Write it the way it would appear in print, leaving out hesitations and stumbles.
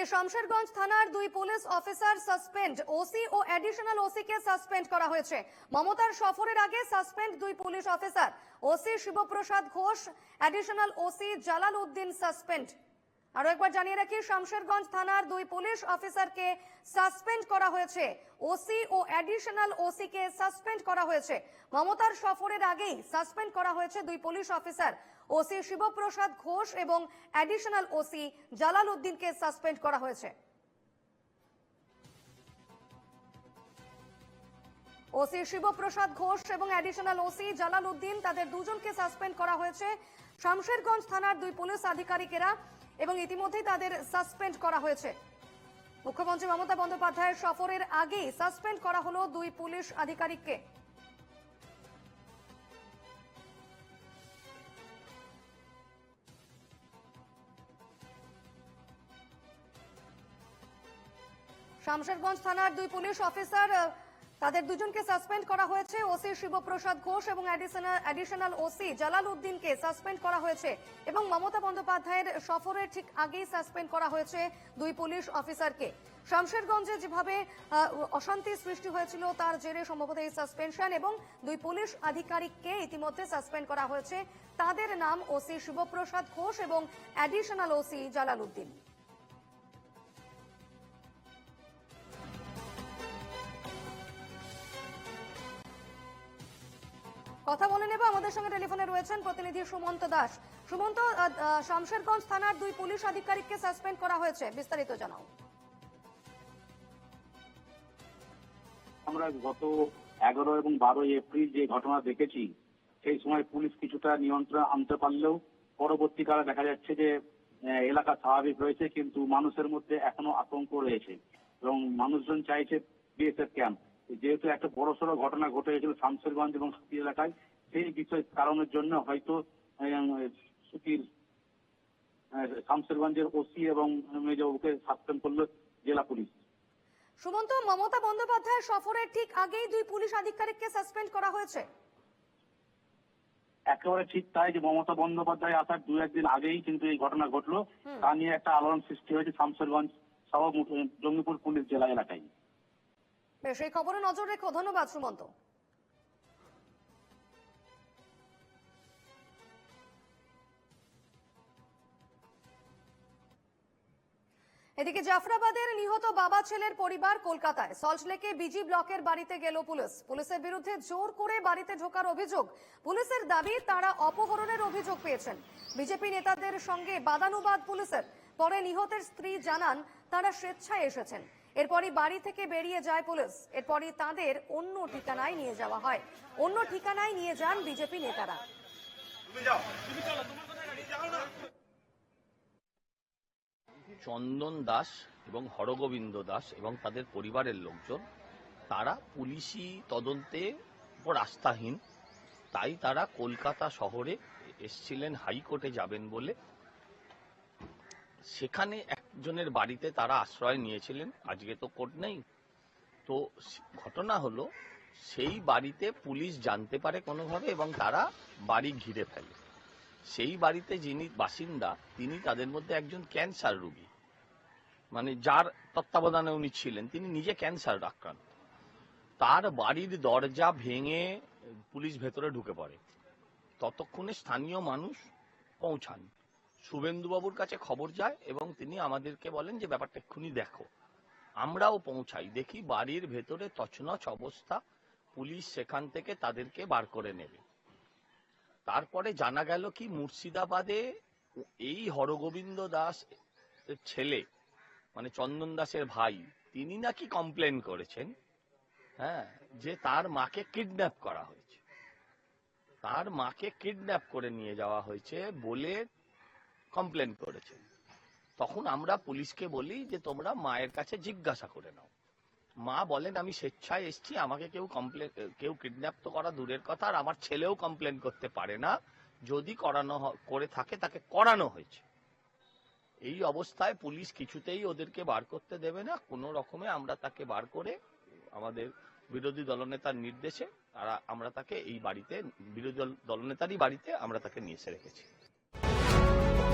শামশেরগঞ্জ থানার দুই police officer suspend, OC ও অ্যাডিশনাল ওসি কে সাসপেন্ড করা হয়েছে। মমতার সফরের আগে সাসপেন্ড দুই police officer, OC Shibaprasad Ghosh, additional OC Jalal Uddin suspend. আরো একবার জানিয়ে রাখি, শামশেরগঞ্জ থানার দুই পুলিশ অফিসারকে সাসপেন্ড করা হয়েছে, ওসি ও অ্যাডিশনাল ওসি কে সাসপেন্ড করা হয়েছে। মমতার সফরের আগেই সাসপেন্ড করা হয়েছে দুই police officer, OC Shibaprasad Ghosh এবং অ্যাডিশনাল ওসি জালাল উদ্দিনকে সাসপেন্ড করা হয়েছে। ওসি শিবপ্রসাদ ঘোষ এবং অ্যাডিশনাল ওসি জালাল উদ্দিন, তাদের দুজনকে সাসপেন্ড করা হয়েছে শামশেরগঞ্জ থানার দুই পুলিশ আধিকারিকেরা, এবং ইতিমধ্যেই তাদের সাসপেন্ড করা হয়েছে। মুখ্যমন্ত্রী মমতা বন্দ্যোপাধ্যায়ের সফরের আগেই সাসপেন্ড করা হলো দুই পুলিশ আধিকারিককে। শামশেরগঞ্জ থানার দুই পুলিশ অফিসার, তাদের দুজনকে সাসপেন্ড করা হয়েছে। ওসি শিবপ্রসাদ ঘোষ এবং অ্যাডিশনাল ওসি জালাল উদ্দিনকে সাসপেন্ড করা হয়েছে, এবং মমতা বন্দ্যোপাধ্যায়ের সফরের ঠিক আগেই সাসপেন্ড করা হয়েছে দুই পুলিশ অফিসারকে। শামশেরগঞ্জে যেভাবে অশান্তি সৃষ্টি হয়েছিল তার জেরে সম্ভবত এই সাসপেনশন, এবং দুই পুলিশ আধিকারিককে ইতিমধ্যে সাসপেন্ড করা হয়েছে। তাদের নাম ওসি শিবপ্রসাদ ঘোষ এবং অ্যাডিশনাল ওসি জালাল উদ্দিন। কথা বলে নেব, আমাদের সঙ্গে টেলিফোনে রয়েছেন প্রতিনিধি সুমন্ত দাস। সুমন্ত, শামশেরগঞ্জ থানার দুই পুলিশ আধিকারিককে সাসপেন্ড করা হয়েছে, বিস্তারিত জানাও। আমরা গত 11 এবং 12 এপ্রিল যে ঘটনা দেখেছি, সেই সময় পুলিশ কিছুটা নিয়ন্ত্রণ আনতে পারলেও পরবর্তীকালে দেখা যাচ্ছে যে এলাকা স্বাভাবিক রয়েছে, কিন্তু মানুষের মধ্যে এখনো আতঙ্ক রয়েছে এবং মানুষজন চাইছে বিএসএফ ক্যাম্প। যেহেতু একটা বড়সড় ঘটনা ঘটে গেছিল শামশেরগঞ্জ এবং সুতি এলাকায়, সেই বিষয় কারণের জন্য হয়তো সুতির শামশেরগঞ্জের ওসি এবং মেজবাবুকে সাসপেন্ড করলো জেলা পুলিশ। সুমন্ত, মমতা বন্দ্যোপাধ্যায়ের সফরের ঠিক আগেই দুই পুলিশ আধিকারিককে সাসপেন্ড করা হয়েছে। একেবারে ঠিক তাই, যে মমতা বন্দ্যোপাধ্যায় আসার দু একদিন আগেই কিন্তু এই ঘটনা ঘটলো। তা নিয়ে একটা আলোড়ন সৃষ্টি হয়েছে শামশেরগঞ্জ সহ জঙ্গিপুর পুলিশ জেলা এলাকায়। বেশ, এই খবরে নজর রেখো। ধন্যবাদ সুমন্ত। এদিকে জাফরাবাদের নিহত বাবা ছেলের পরিবার কলকাতায়। সল্টলেকে বিজি ব্লকের বাড়িতে গেল পুলিশ। পুলিশের বিরুদ্ধে জোর করে বাড়িতে ঢোকার অভিযোগ। পুলিশের দাবি তারা অপহরণের অভিযোগ পেয়েছেন। বিজেপি নেতাদের সঙ্গে বাদানুবাদ পুলিশের। পরে নিহতের স্ত্রী জানান তারা স্বেচ্ছায় এসেছেন। এরপরই বাড়ি থেকে বেরিয়ে যায় পুলিশ। এরপরই তাদের অন্য ঠিকানায় নিয়ে যাওয়া হয়। অন্য ঠিকানায় নিয়ে যান বিজেপি নেতারা। চন্দন দাস এবং হরগোবিন্দ দাস এবং তাদের পরিবারের লোকজন, তারা পুলিশি তদন্তে উপর আস্থাহীন, তাই তারা কলকাতা শহরে এসছিলেন হাইকোর্টে যাবেন বলে। সেখানে একজনের বাড়িতে তারা আশ্রয় নিয়েছিলেন। আজকে তো কোর্ট নেই, তো ঘটনা হলো সেই বাড়িতে পুলিশ জানতে পারে কোনোভাবে এবং তারা বাড়ি ঘিরে ফেলে। সেই বাড়িতে যিনি বাসিন্দা, তিনি তাদের মধ্যে একজন ক্যান্সার রোগী, মানে যার তত্ত্বাবধানে উনি ছিলেন, তিনি নিজে ক্যান্সার আক্রান্ত। তার বাড়ির দরজা ভেঙে পুলিশ ভেতরে ঢুকে পড়ে। ততক্ষণে স্থানীয় মানুষ পৌঁছান, শুভেন্দুবাবুর কাছে খবর যায় এবং তিনি আমাদেরকে বলেন যে ব্যাপারটা এক্ষুনি দেখো। আমরাও পৌঁছাই, দেখি বাড়ির ভেতরে তছনছ অবস্থা। পুলিশ সেখান থেকে তাদেরকে বার করে নেবে। তারপরে জানা গেল কি, মুর্শিদাবাদে এই হরগোবিন্দ দাস ছেলে, মানে চন্দন দাসের ভাই, তিনি নাকি কমপ্লেন করেছেন, হ্যাঁ, যে তার মাকে কিডন্যাপ করা হয়েছে। তার মাকে কিডন্যাপ করে নিয়ে যাওয়া হয়েছে বলে কমপ্লেন করেছেন। তখন আমরা পুলিশকে বলি যে তোমরা মায়ের কাছে জিজ্ঞাসা করে নাও। মা বলেন আমি স্বেচ্ছায় এসেছি, আমাকে কেউ কিডন্যাপ তো করা দূরের কথা, আর আমার ছেলেও কমপ্লেন করতে পারে না, যদি করে থাকে তাকে করানো হয়েছে। এই অবস্থায় পুলিশ কিছুতেই ওদেরকে বার করতে দেবে না। কোনো রকমে আমরা তাকে বার করে আমাদের বিরোধী দলনেতার নির্দেশে আমরা তাকে এই বাড়িতে, বিরোধী দলনেতারই বাড়িতে আমরা তাকে নিয়ে এসে রেখেছি।